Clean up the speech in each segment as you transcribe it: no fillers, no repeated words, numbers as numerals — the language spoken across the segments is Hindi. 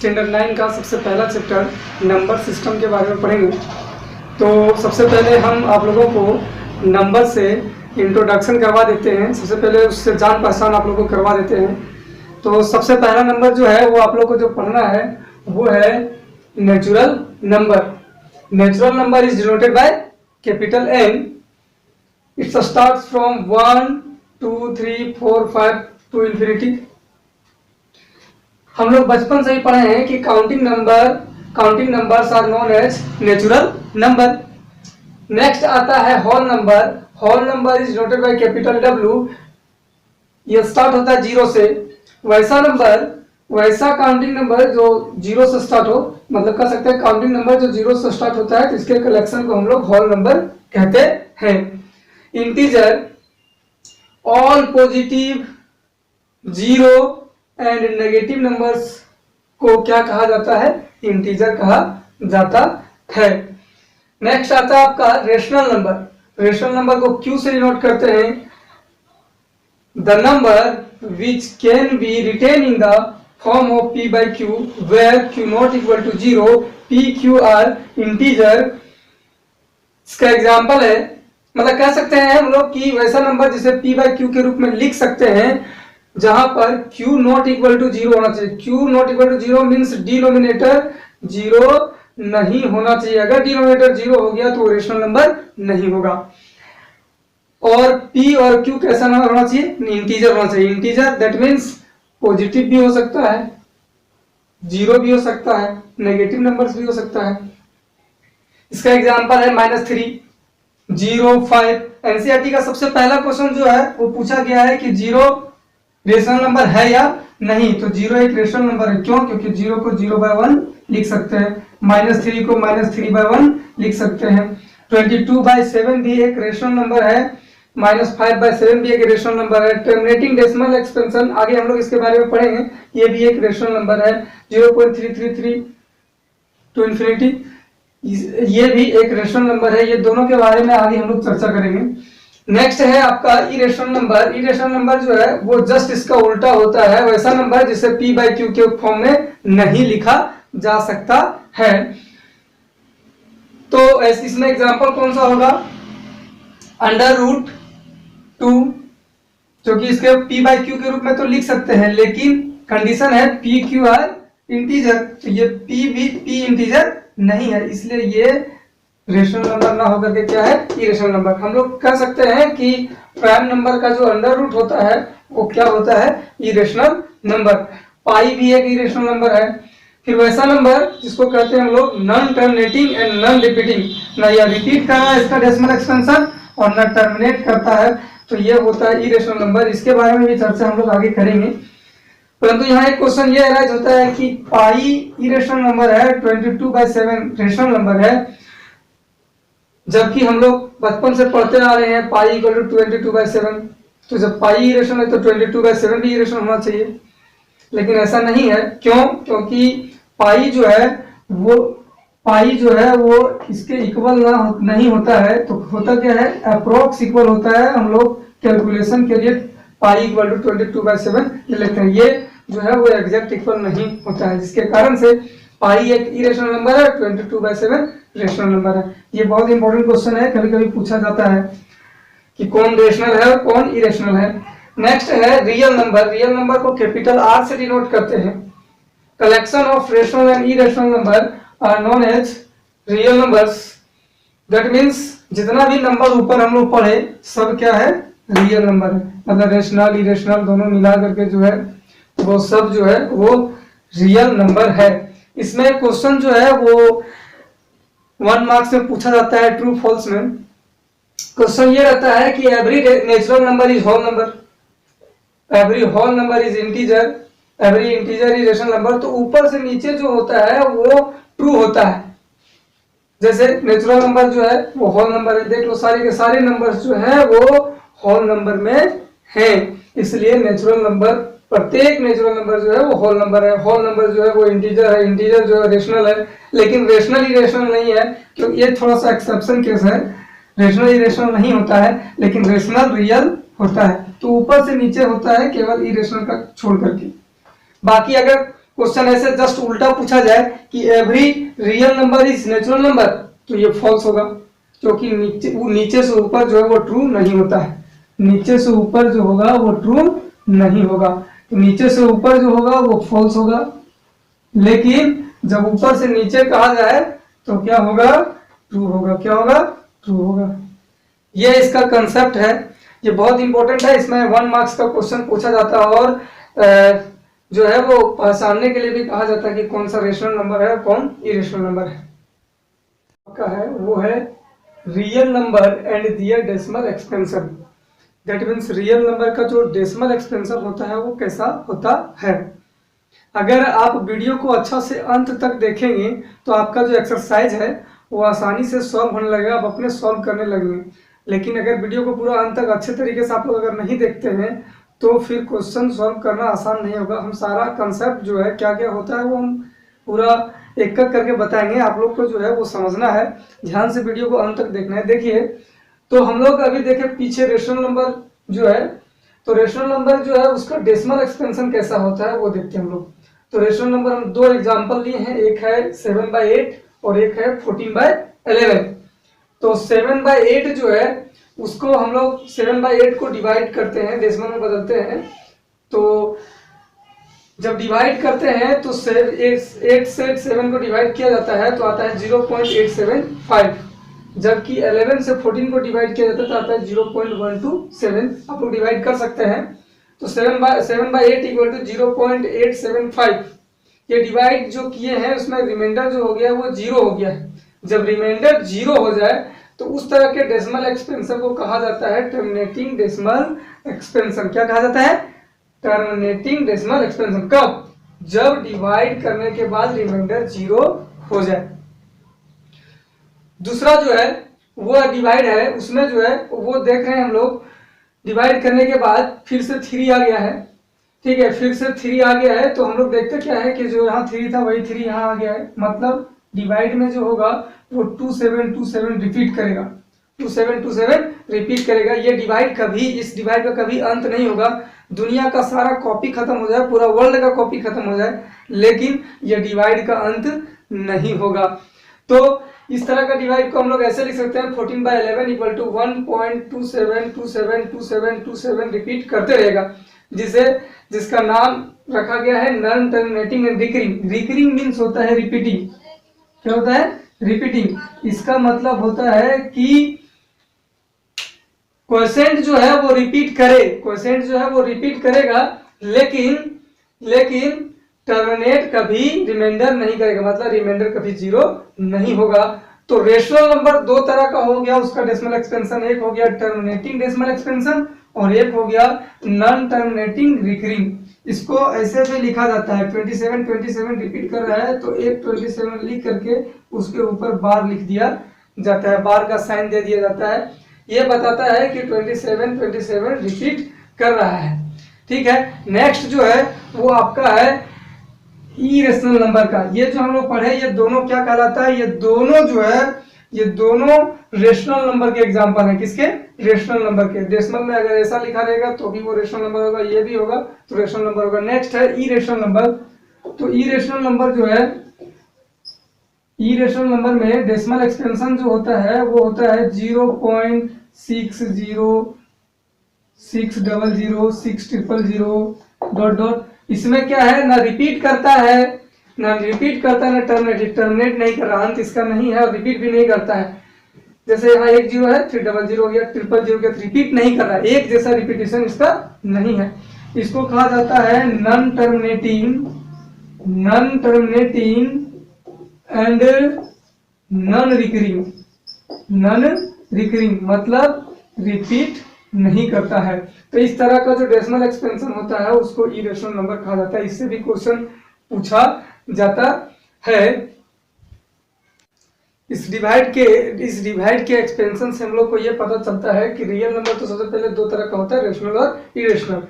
स्टैंडर्ड 9 का सबसे पहला चैप्टर नंबर सिस्टम के बारे में पढ़ेंगे। तो सबसे पहले हम आप लोगों को नंबर से इंट्रोडक्शन करवा देते हैं। सबसे पहले उससे जान पहचान आप लोगों को करवा देते हैं। तो सबसे पहला नंबर जो है वो आप लोग को जो पढ़ना है वो है natural number. Natural number is denoted by capital N। It's starts from 1 2 3 4 5 to infinity. हम लोग बचपन से ही पढ़े हैं कि counting numbers are known as natural number. Next आता है whole number. Whole number is denoted by capital W। ये स्टार्ट होता है 0 से। वैसा काउंटिंग नंबर जो 0 से स्टार्ट हो, मतलब कह सकते हैं काउंटिंग नंबर जो 0 से स्टार्ट होता है तो इसके कलेक्शन को हम लोग होल नंबर कहते हैं। Integer, all positive, zero and negative numbers को क्या कहा जाता है? इंटीजर कहा जाता है। नेक्स्ट आता है आपका रेशनल नंबर। रेशनल नंबर को Q से डिनोट करते हैं। The number which can be written in the form of P by Q where Q not equal to 0, P Q are integer. इसका एग्जाम्पल है, मतलब कह सकते हैं हम लोग कि वैसा नंबर जिसे P by Q के रूप में लिख सकते हैं जहां पर Q नॉट इक्वल टू 0 होना चाहिए। Q not equal to 0 means denominator 0 नहीं होना चाहिए। अगर डिनोमिनेटर 0 हो गया तो रेशनल नंबर नहीं होगा। और P और Q कैसा नंबर होना चाहिए? इंटीजर होना चाहिए। इंटीजर दैट मीन्स पॉजिटिव भी हो सकता है, 0 भी हो सकता है, नेगेटिव नंबर्स भी हो सकता है। इसका एग्जांपल है -3, 0, 5। एनसीईआरटी का सबसे पहला क्वेश्चन जो है वो पूछा गया है कि 0 रेशनल नंबर है या नहीं। तो 0 एक रेशनल नंबर है। क्यों? क्योंकि 0 को 0/1 लिख सकते हैं, -3 को -3/1 लिख सकते हैं। 22/7 भी एक रेशनल नंबर है, -5/7 भी एक रेशनल नंबर है। टर्मिनेटिंग डेसिमल एक्सपेंशन आगे हम लोग इसके बारे में पढ़ेंगे, ये भी एक रेशनल नंबर है। 0.333 टू इंफिनिटी ये भी एक रेशनल नंबर है। ये दोनों के बारे में आगे हम लोग चर्चा करेंगे। नेक्स्ट है आपका इरेशनल नंबर। इरेशनल नंबर जो है वो जस्ट इसका उल्टा होता है, वैसा नंबर जिसे P by Q के फॉर्म में नहीं लिखा जा सकता है। तो इसमें एग्जांपल कौन सा होगा? √2, जो कि इसके P by Q के रूप में तो लिख सकते हैं, लेकिन कंडीशन है P Q R इंटीजर। तो ये P भी P इंटीजर नहीं है, इसलिए ये रेशनल नंबर ना होकर के क्या है? Irrational number. हम लोग कह सकते हैं कि प्राइम नंबर का जो अंडर रूट होता है वो क्या होता है? Irrational number. पाई भी एक इरेशनल नंबर है। फिर वैसा नंबर जिसको कहते हैं हम लोग non terminating and non repeating, ना यह रिपीट कर रहा है इसका डेसिमल एक्सपेंशन और ना टर्मिनेट करता है, तो ये होता है इरेशनल नंबर। इसके बारे में भी चर्चा हम लोग आगे करेंगे। परंतु यहाँ एक क्वेश्चन ये अराइज होता है कि पाई इरेशनल नंबर है, 22/7 रेशनल नंबर है, जबकि हम लोग बचपन से पढ़ते आ रहे हैं पाई इक्वल टू 22/7। तो जब पाई इरेशनल है तो 22/7 भी इरेशनल होना चाहिए, लेकिन ऐसा नहीं है। क्यों? क्योंकि पाई जो है वो इसके इक्वल नहीं होता है। तो होता क्या है? अप्रोक्स इक्वल होता है। हम लोग कैलकुलेशन के लिए पाई इक्वल टू 22/7 ले लेते हैं। ये जो है वो एग्जैक्ट इक्वल नहीं होता है, जिसके कारण से पाई एक इरेशनल नंबर है, 22/7 रेशनल नंबर है। ये बहुत इंपॉर्टेंट क्वेश्चन है, कभी कभी पूछा जाता है कि कौन रेशनल है और कौन इरेशनल है। नेक्स्ट है रियल नंबर। रियल नंबर को कैपिटल R से डिनोट करते हैं। Collection of rational and irrational number are known as real numbers. That means जितना भी नंबर ऊपर हम लोग पढ़े सब क्या है? रियल नंबर है। मतलब रेशनल इरेशनल दोनों मिला करके जो है वो सब जो है वो रियल नंबर है। इसमें क्वेश्चन जो है वो 1 मार्क्स में पूछा जाता है, ट्रू फॉल्स में। क्वेश्चन ये रहता है कि every natural number is whole number, every whole number is integer, every integer is rational number. तो ऊपर से नीचे जो होता है वो ट्रू होता है। जैसे नेचुरल नंबर जो है वो होल नंबर है, देख लो सारे के सारे नंबर्स जो है वो होल नंबर में हैं। इसलिए नेचुरल नंबर, प्रत्येक नेचुरल नंबर जो है वो होल नंबर है। होल नंबर जो है वो इंटीजर है, इंटीजर जो है रेशनल है, लेकिन रेशनल इरेशनल नहीं है, क्योंकि ये थोड़ा सा एक्सेप्शन केस है। रेशनल इरेशनल नहीं होता है, लेकिन रेशनल रियल होता है। तो ऊपर से नीचे होता है केवल इरेशनल का छोड़ करके। बाकी अगर क्वेश्चन ऐसे जस्ट उल्टा पूछा जाए कि every real number is natural number, तो ये फॉल्स होगा, क्योंकि नीचे से ऊपर जो है वो ट्रू नहीं होता है, नीचे से ऊपर जो होगा वो ट्रू नहीं होगा, तो नीचे से ऊपर जो होगा वो फॉल्स होगा। लेकिन जब ऊपर से नीचे कहा जाए तो क्या होगा, ट्रू होगा। क्या होगा, ट्रू होगा। ये इसका कंसेप्ट है, ये बहुत इंपॉर्टेंट है, इसमें 1 मार्क्स का क्वेश्चन पूछा जाता है और जो है वो पहचानने के लिए भी कहा जाता है कि कौन सा रेशनल नंबर है और कौन इरेशनल नंबर है। का है वो है real number and their decimal expansion. That means real number का जो डेसिमल एक्सपेंशन होता है वो कैसा होता है। अगर आप वीडियो को अच्छा से अंत तक देखेंगे तो आपका जो एक्सरसाइज है वो आसानी से सॉल्व होने लगेगा, आप अपने सॉल्व करने लगेंगे। लेकिन अगर वीडियो को पूरा अंत तक अच्छे तरीके से आप लोग अगर नहीं देखते हैं तो फिर क्वेश्चन सॉल्व करना आसान नहीं होगा। हम सारा कंसेप्ट जो है क्या क्या होता है वो हम पूरा एक एक करके बताएंगे, आप लोग को जो है वो समझना है, ध्यान से वीडियो को अंत तक देखना है। देखिए तो हम लोग अभी देखें पीछे रेशनल नंबर जो है, तो रेशनल नंबर जो है उसका डेसिमल एक्सपेंशन कैसा होता है वो देखते हैं हम लोग। तो रेशनल नंबर हम 2 एग्जांपल लिए हैं, एक है 7/8 और एक है 14/11। तो 7/8 जो है उसको हम लोग 7/8 को डिवाइड करते हैं, डेसिमल में बदलते हैं। तो जब डिवाइड करते हैं तो 8 से 7 को डिवाइड किया जाता है तो आता है 0.875, जबकि 11 से 14 को डिवाइड किया जाता है तो आता है 0.127। आप लोग डिवाइड कर सकते हैं। तो 7/8 इक्वल टू 0.875। ये डिवाइड जो किए हैं उसमें रिमाइंडर जो हो गया है वो 0 हो गया है। जब रिमाइंडर 0 हो जाए तो उस तरह के डेसिमल एक्सपेंशन को कहा जाता है टर्मिनेटिंग डेसिमल एक्सपेंशन। क्या कहा जाता है, टर्मिनेटिंग डेसिमल एक्सपेंशन। कब, जब डिवाइड करने के बाद रिमाइंडर 0 हो जाए। दूसरा जो है वो डिवाइड है, उसमें जो है वो देख रहे हैं हम लोग, डिवाइड करने के बाद फिर से 3 आ गया है, ठीक है, फिर से 3 आ गया है। तो हम लोग देखते क्या है कि जो यहाँ 3 था वही 3 यहाँ आ गया है, मतलब डिवाइड में जो होगा वो 2727 रिपीट करेगा, 2727 रिपीट करेगा। ये डिवाइड कभी, इस डिवाइड का कभी अंत नहीं होगा। दुनिया का सारा कॉपी खत्म हो जाए, पूरा वर्ल्ड का कॉपी खत्म हो जाए, लेकिन ये डिवाइड का अंत नहीं होगा। तो इस तरह का डिवाइड को हम लोग ऐसे लिख सकते हैं 14/11 इक्वल टू 1.27272727 रिपीट करते रहेगा, जिसका नाम रखा गया है non terminating and recurring. Recurring means होता है रिपीटिंग। क्या होता है, रिपीटिंग। इसका मतलब होता है कि क्वोशेंट जो है वो रिपीट करे, क्वोशेंट जो है वो रिपीट करेगा, लेकिन टर्मिनेट कभी रिमाइंडर नहीं करेगा, मतलब रिमाइंडर कभी 0 नहीं होगा। तो रेशनल नंबर 2 तरह का हो गया, उसका डेसिमल एक्सपेंशन, एक हो गया टर्मिनेटिंग डेसिमल एक्सपेंशन और एक हो गया नॉन टर्मिनेटिंग रिकरिंग। इसको ऐसे भी लिखा जाता है 2727 रिपीट कर रहा है तो एक 27 लिख करके उसके ऊपर बार लिख दिया जाता है, बार का साइन दे दिया जाता है। ये बताता है कि 2727 रिपीट कर रहा है, ठीक है। नेक्स्ट जो है वो आपका है इरेशनल नंबर का। ये जो हम लोग पढ़े ये दोनों क्या कहलाता है, ये दोनों जो है ये दोनों रेशनल नंबर के एग्जांपल है। किसके, रेशनल नंबर के। डेसिमल में अगर ऐसा लिखा रहेगा तो भी वो रेशनल नंबर होगा, ये भी होगा तो रेशनल नंबर होगा। नेक्स्ट है इरेशनल नंबर। तो इरेशनल नंबर जो है, इरेशनल नंबर में डेसिमल एक्सपेंशन जो होता है वो होता है 0.606006000 डॉट डॉट। इसमें क्या है, ना रिपीट करता है ना टर्मिनेट नहीं कर रहा, अंत इसका नहीं है और रिपीट भी नहीं करता है। जैसे यहाँ 1 0 है, फिर 00 हो गया, 000 गया, रिपीट नहीं कर रहा है, एक जैसा रिपीटेशन इसका नहीं है। इसको कहा जाता है non terminating and non recurring, मतलब रिपीट नहीं करता है। तो इस तरह का जो डेसिमल एक्सपेंशन होता है उसको इरेशनल नंबर कहा जाता है। इससे भी क्वेश्चन पूछा जाता है। इस डिवाइड के एक्सपेंशन से हम लोग को ये पता चलता है कि रियल नंबर तो सबसे पहले 2 तरह का होता है, रेशनल और इरेशनल।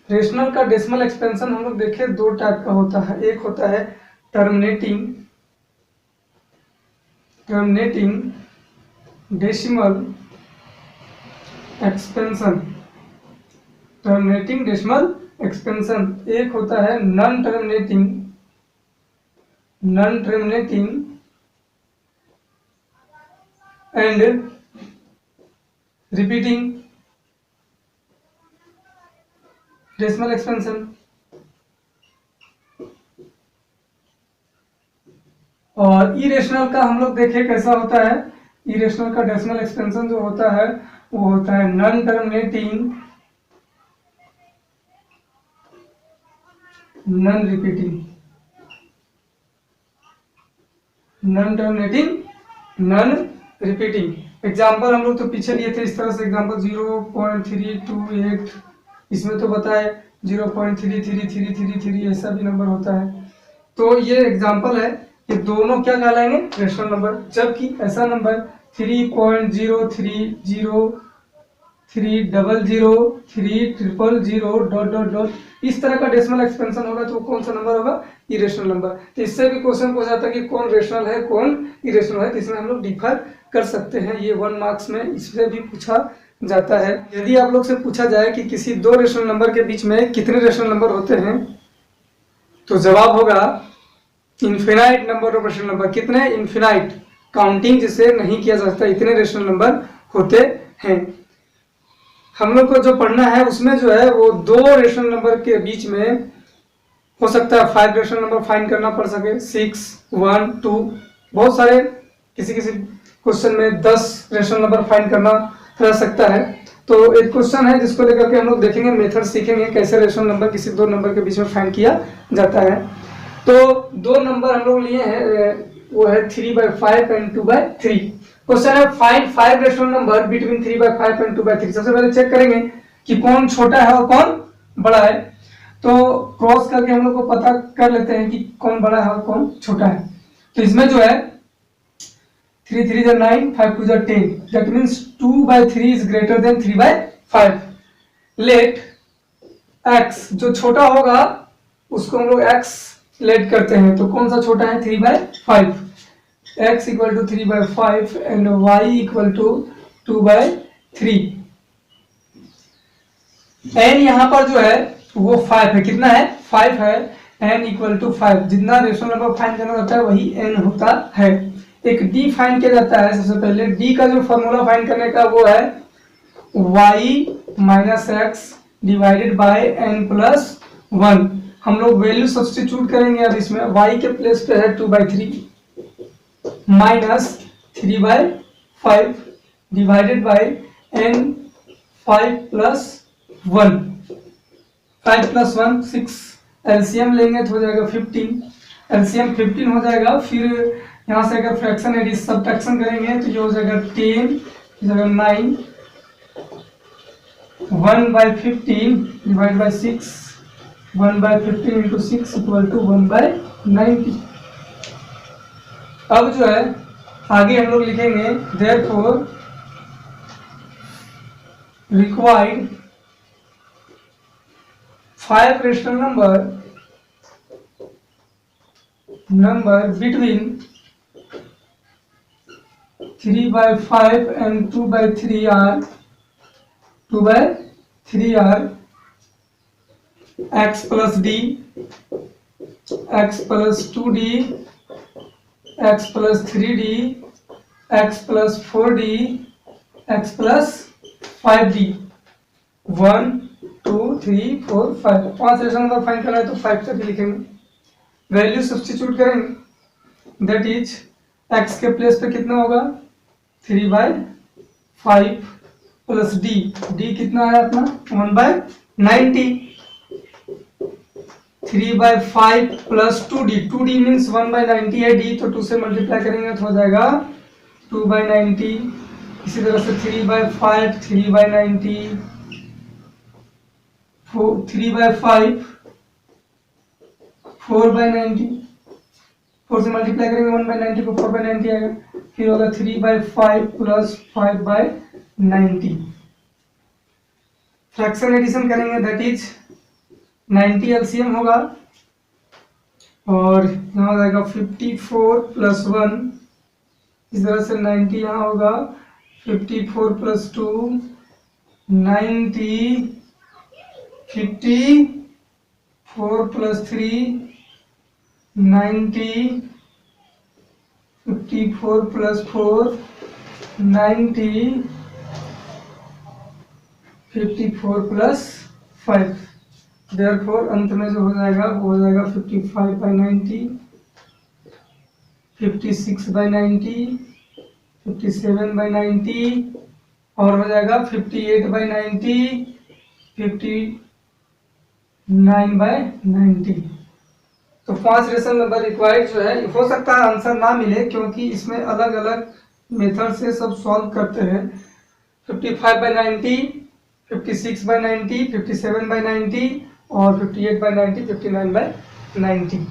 रेशनल का डेसिमल एक्सपेंशन हम लोग देखे 2 टाइप का होता है, एक होता है टर्मिनेटिंग डेसिमल एक्सपेंशन, एक होता है non terminating non terminating and repeating decimal expansion. और इरेशनल का हम लोग देखें कैसा होता है। इरेशनल का डेसिमल एक्सपेंशन जो होता है वो होता है non terminating non repeating, non terminating non repeating. Example हम लोग तो पीछे लिए थे इस तरह से, एग्जाम्पल 0.328, इसमें तो बताए 0.3333 ऐसा भी नंबर होता है। तो ये एग्जाम्पल है, ये दोनों क्या कहलाएंगे, रेशनल नंबर। जबकि ऐसा नंबर 3.03003003000 ... इस तरह का डेसिमल एक्सपेंशन होगा तो कौन सा नंबर होगा, इरेशनल नंबर। तो इससे भी क्वेश्चन पूछा जाता है कि कौन रेशनल है कौन इरेशनल है, तो इसमें हम लोग डिफर कर सकते हैं। ये 1 मार्क्स में इससे भी पूछा जाता है। यदि आप लोग से पूछा जाए कि किसी दो रेशनल नंबर के बीच में कितने रेशनल नंबर होते हैं, तो जवाब होगा infinite number of rational number. कितने, इन्फिनाइट, काउंटिंग जिसे नहीं किया जा सकता, इतने रेशनल नंबर होते हैं। हम लोग को जो पढ़ना है उसमें जो है वो दो रेशनल नंबर के बीच में हो सकता है 5 रेशनल नंबर फाइंड करना पड़ सके, 6, 1, 2, बहुत सारे, किसी किसी क्वेश्चन में 10 रेशनल नंबर फाइंड करना रह सकता है। तो एक क्वेश्चन है जिसको लेकर के हम लोग देखेंगे, मेथड सीखेंगे कैसे रेशनल नंबर किसी दो नंबर के बीच में फाइंड किया जाता है। तो दो नंबर हम लोग लिए हैं, वो है 3/5 एंड 2/3। क्वेश्चन है find 5 rational number between 3/5 and 2/3। सबसे पहले चेक करेंगे कि कौन छोटा है और कौन बड़ा है। तो क्रॉस करके हम लोग को पता कर लेते हैं कि कौन बड़ा है और कौन छोटा है। तो इसमें जो है 3 3 is 9, 5 2 is 10, that means 2/3 is greater than 3/5। Let x जो छोटा होगा उसको हम लोग x लेट करते हैं, तो कौन सा छोटा है, 3/5। x equal to 3/5 and y equal to 2/3। n यहाँ पर जो है वो 5 है, कितना है, 5 है। n इक्वल टू 5, जितना रेशनल नंबर फाइंड करना होता है वही n होता है। एक d फाइंड किया जाता है। सबसे पहले d का जो फॉर्मूला फाइंड करने का वो है y minus x divided by n plus 1। हम लोग वैल्यू सब्स्टिट्यूट करेंगे। अब इसमें y के प्लेस पे है 2/3 minus 3/5 divided by n 5 plus 1, 5 plus 1 6, LCM लेंगे तो हो जाएगा 15। एलसीएम 15 हो जाएगा। फिर यहाँ से अगर फ्रैक्शन एडिशन सब्ट्रैक्शन करेंगे तो ये हो जाएगा 10, हो जाएगा 9, 1/15 divide by 6, 1/15 into 6 equal to 1/90। अब जो है आगे हम लोग लिखेंगे therefore required 5 rational number between 3/5 and 2/3 are x plus d, x plus 2d, x plus 3d, x plus 4d, x plus 5d। 1 2 3 4 5, 5 rational number find करना है तो 5 तक लिखेंगे। वैल्यू सब्स्टिट्यूट करेंगे, दैट इज x के प्लेस पे कितना होगा, 3/5 प्लस d, d कितना है अपना 1/90। 3/5 प्लस 2d, 2d मीन्स 1/90 है, d तो 2 से मल्टीप्लाई करेंगे तो हो जाएगा 2/90। इसी तरह से 3/5 3/90, 3/5 4/90, 4 से मल्टीप्लाई करेंगे 1/90 को 4/90 आएगा। फिर होगा 3/5 प्लस 5/90। फ्रैक्शन एडिशन करेंगे दैट इज 90 एलसीएम होगा और यहाँ हो जाएगा 54 प्लस 1। इस तरह से 90 यहाँ होगा 54 plus 2 90, 54 plus 3 90 54 plus 4 90, 54 plus 5, therefore अंत में जो हो जाएगा वो हो जाएगा 55/90, 56/90, 57/90 और हो जाएगा 58/90, 59/90। तो 5 रेशनल नंबर रिक्वायर्ड जो है, हो सकता है आंसर ना मिले क्योंकि इसमें अलग अलग मेथड से सब सॉल्व करते हैं। 55/90, 56/90, 57/90 और 58/90, 59/90।